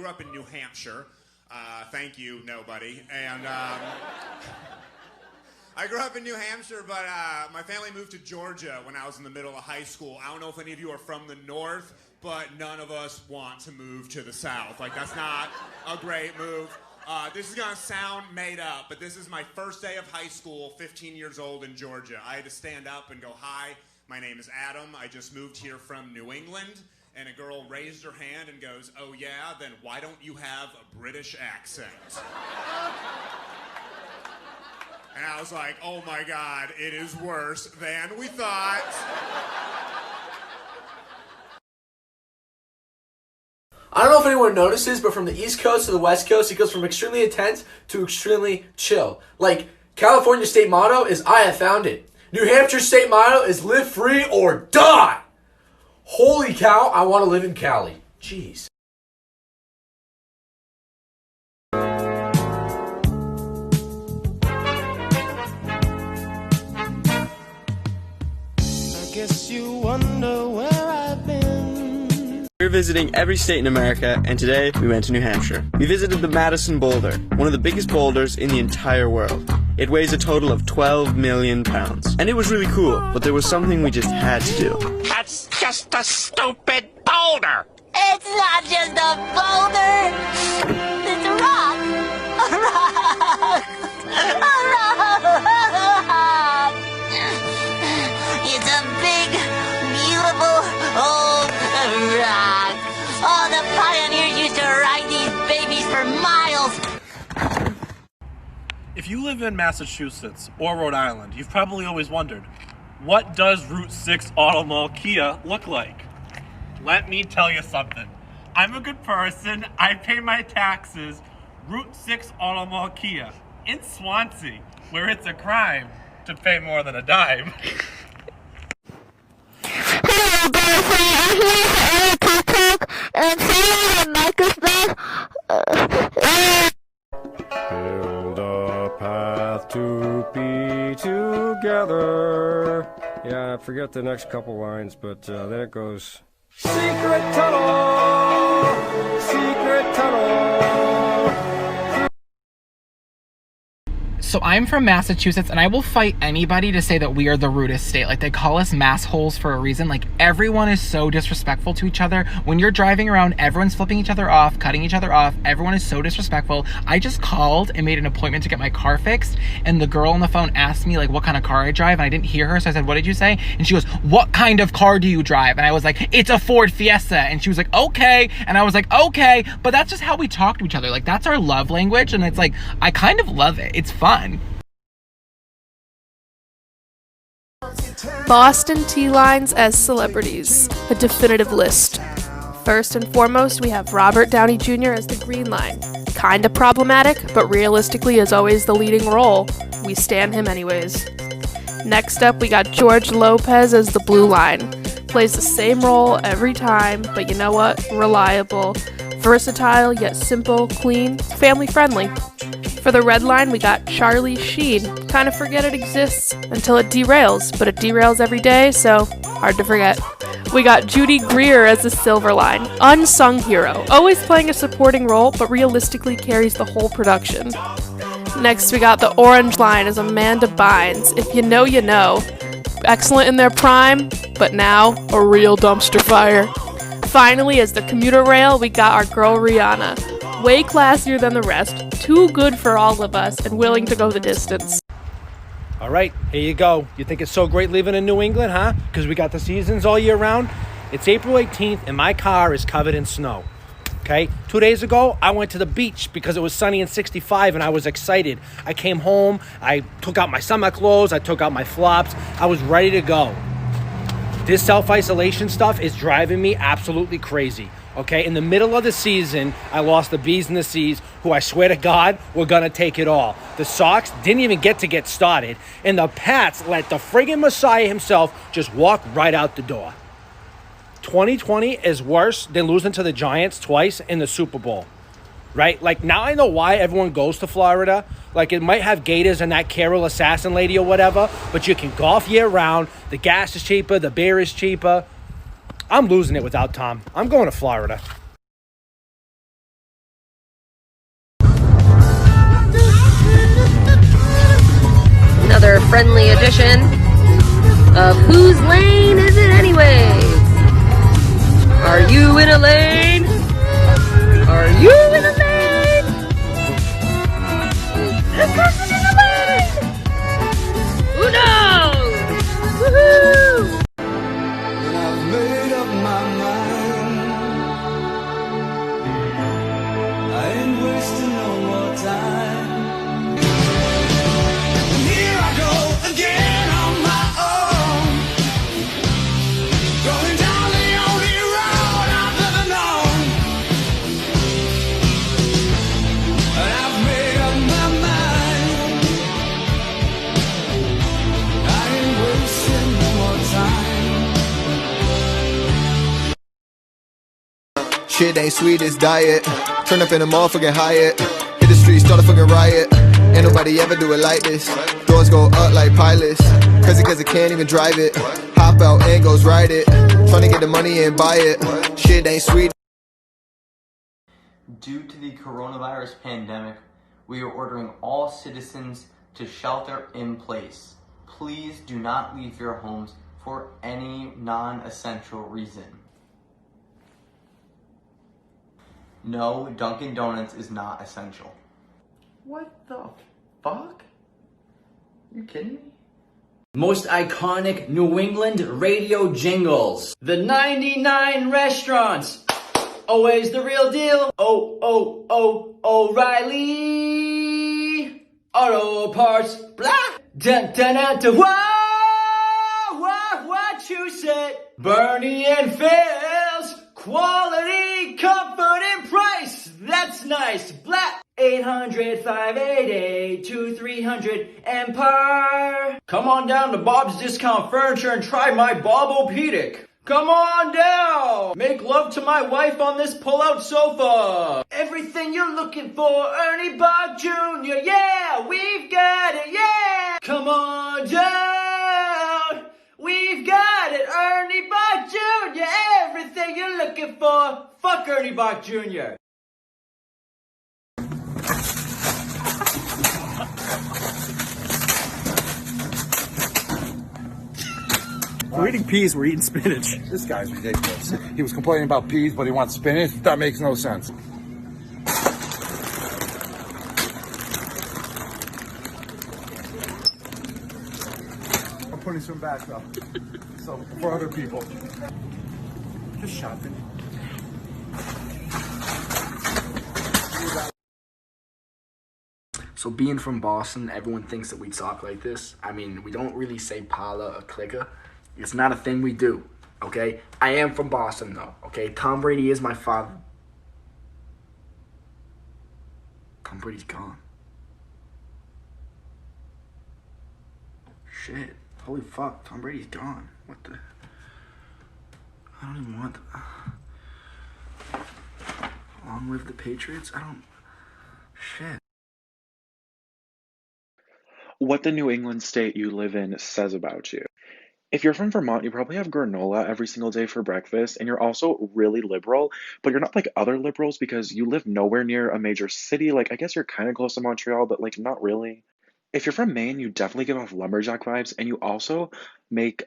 Grew up in New Hampshire. Thank you, nobody. And I grew up in New Hampshire, but my family moved to Georgia when I was in the middle of high school. I don't know if any of you are from the north, but none of us want to move to the south. Like, that's not a great move. This is gonna sound made up, but this is my first day of high school, 15 years old in Georgia. I had to stand up and go, "Hi, my name is Adam. I just moved here from New England." And a girl raised her hand and goes, "Oh yeah, then why don't you have a British accent?" And I was like, oh my God, it is worse than we thought. I don't know if anyone notices, but from the East Coast to the West Coast, it goes from extremely intense to extremely chill. Like, California state motto is "I have found it." New Hampshire state motto is "Live free or die." Holy cow, I want to live in Cali. Jeez. I guess you wonder where I've been. We're visiting every state in America, and today we went to New Hampshire. We visited the Madison Boulder, one of the biggest boulders in the entire world. It weighs a total of 12 million pounds. And it was really cool, but there was something we just had to do. That's just a stupid boulder! It's not just a boulder! It's a rock! A rock! A rock! It's a big, beautiful, old rock. Oh, the pioneers used to ride these babies for miles. If you live in Massachusetts or Rhode Island, you've probably always wondered, what does Route 6 Auto Mall Kia look like? Let me tell you something. I'm a good person. I pay my taxes. Route 6 Auto Mall Kia in Swansea, where it's a crime to pay more than a dime. Hello, girlfriend. I'm here for Eric TikTok, and I'm saying in Microsoft. Build a path to be together. Yeah, I forget the next couple lines, but then it goes. Secret tunnel! Secret tunnel! So I'm from Massachusetts, and I will fight anybody to say that we are the rudest state. Like, they call us massholes for a reason. Like, everyone is so disrespectful to each other. When you're driving around, everyone's flipping each other off, cutting each other off. Everyone is so disrespectful. I just called and made an appointment to get my car fixed, and the girl on the phone asked me, like, what kind of car I drive, and I didn't hear her, so I said, "What did you say?" And she goes, "What kind of car do you drive?" And I was like, "It's a Ford Fiesta." And she was like, "Okay." And I was like, "Okay." But that's just how we talk to each other. Like, that's our love language, and it's like, I kind of love it. It's fun. Boston Tea Lines as celebrities, a definitive list. First and foremost, we have Robert Downey Jr. as the Green Line. Kinda problematic, but realistically is always the leading role. We stan him anyways. Next up, we got George Lopez as the Blue Line. Plays the same role every time, but you know what? Reliable. Versatile, yet simple, clean, family friendly. For the Red Line, we got Charlie Sheen. Kind of forget it exists until it derails, but it derails every day, so hard to forget. We got Judy Greer as the Silver Line. Unsung hero. Always playing a supporting role, but realistically carries the whole production. Next, we got the Orange Line as Amanda Bynes. If you know, you know. Excellent in their prime, but now a real dumpster fire. Finally, as the commuter rail, we got our girl Rihanna. Way classier than the rest, too good for all of us, and willing to go the distance. All right, here you go. You think it's so great living in New England, huh? Because we got the seasons all year round. It's April 18th, and my car is covered in snow. Okay? 2 days ago, I went to the beach because it was sunny and 65, and I was excited. I came home, I took out my summer clothes, I took out my flops. I was ready to go. This self-isolation stuff is driving me absolutely crazy. Okay, in the middle of the season, I lost the Bees and the C's, who I swear to God were gonna take it all. The Sox didn't even get started, and the Pats let the friggin' Messiah himself just walk right out the door. 2020 is worse than losing to the Giants twice in the Super Bowl, right? Like, now I know why everyone goes to Florida. Like, it might have gators and that Carol assassin lady or whatever, but you can golf year round. The gas is cheaper, the beer is cheaper. I'm losing it without Tom. I'm going to Florida. friendly edition of Whose Lane Is It Anyway? Are you in a lane? Are you in a lane? This person's in a lane! Who knows? Woohoo! And I've made up my mind. I ain't wasting no more time. And here I go again on my own, going down the only road I've ever known. And I've made up my mind. I ain't wasting no more time. Shit ain't sweet, it's diet. Turn up in a motherfucking Hyatt. Hit the street, start a fucking riot. Ain't nobody ever do it like this. Doors go up like pilots. Cause I can't even drive it. Hop out and goes ride it. Tryna get the money and buy it. Shit ain't sweet. Due to the coronavirus pandemic, we are ordering all citizens to shelter in place. Please do not leave your homes for any non-essential reason. No, Dunkin' Donuts is not essential. What the fuck? You kidding me? Most iconic New England radio jingles. The 99 restaurants. Always the real deal. O'Reilly. Auto parts. Blah. Dun dun dun dun. What you said? Bernie and Phil's. Quality, comfort, and price. That's nice. Black 800-588-2300 Empire. Come on down to Bob's Discount Furniture and try my Bobopedic. Come on down. Make love to my wife on this pull-out sofa. Everything you're looking for, Ernie Bach Jr. Yeah, we've got it. Yeah. Come on down. We've got it, Ernie Bach Jr. Everything you're looking for. Fuck Ernie Bach Jr. We're eating peas, we're eating spinach. This guy's ridiculous. He was complaining about peas, but he wants spinach? That makes no sense. I'm putting some back up. So, for other people. Just shopping. So being from Boston, everyone thinks that we talk like this. I mean, we don't really say pala or clicker. It's not a thing we do, okay? I am from Boston, though, okay? Tom Brady is my father. Tom Brady's gone. Shit. Holy fuck. Tom Brady's gone. What the... I don't even want... Long live the Patriots? I don't... Shit. What the New England state you live in says about you. If you're from Vermont, you probably have granola every single day for breakfast, and you're also really liberal, but you're not like other liberals because you live nowhere near a major city. Like, I guess you're kind of close to Montreal, but like not really. If you're from Maine, you definitely give off lumberjack vibes, and you also make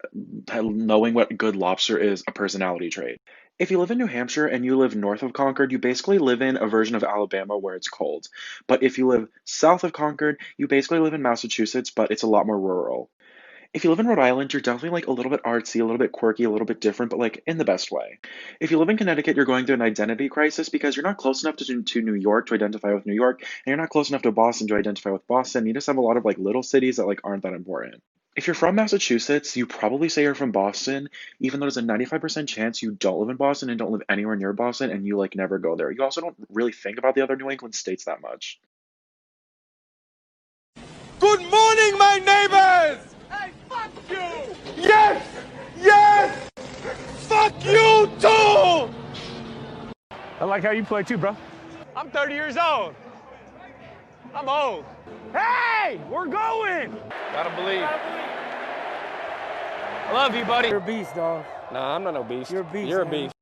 knowing what good lobster is a personality trait. If you live in New Hampshire and you live north of Concord, you basically live in a version of Alabama where it's cold. But if you live south of Concord, you basically live in Massachusetts, but it's a lot more rural. If you live in Rhode Island, you're definitely like a little bit artsy, a little bit quirky, a little bit different, but like in the best way. If you live in Connecticut, you're going through an identity crisis because you're not close enough to New York to identify with New York, and you're not close enough to Boston to identify with Boston. You just have a lot of like little cities that like aren't that important. If you're from Massachusetts, you probably say you're from Boston, even though there's a 95% chance you don't live in Boston and don't live anywhere near Boston, and you like never go there. You also don't really think about the other New England states that much. Good morning, my neighbors! Hey, fuck you! Yes! Yes! Fuck you too! I like how you play too, bro. I'm 30 years old. I'm old. Hey, we're going! Gotta believe. I love you, buddy. You're a beast, dog. Nah, I'm not no beast. You're a beast. You're a man. beast.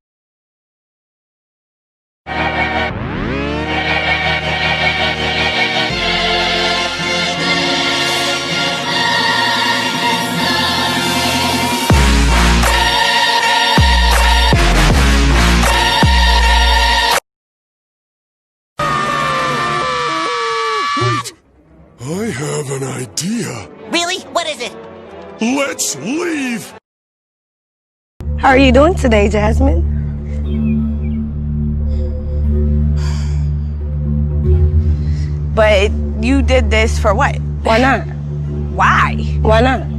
I have an idea. Really? What is it? Let's leave. How are you doing today, Jasmine? But you did this for what? Why not? Why? Why not?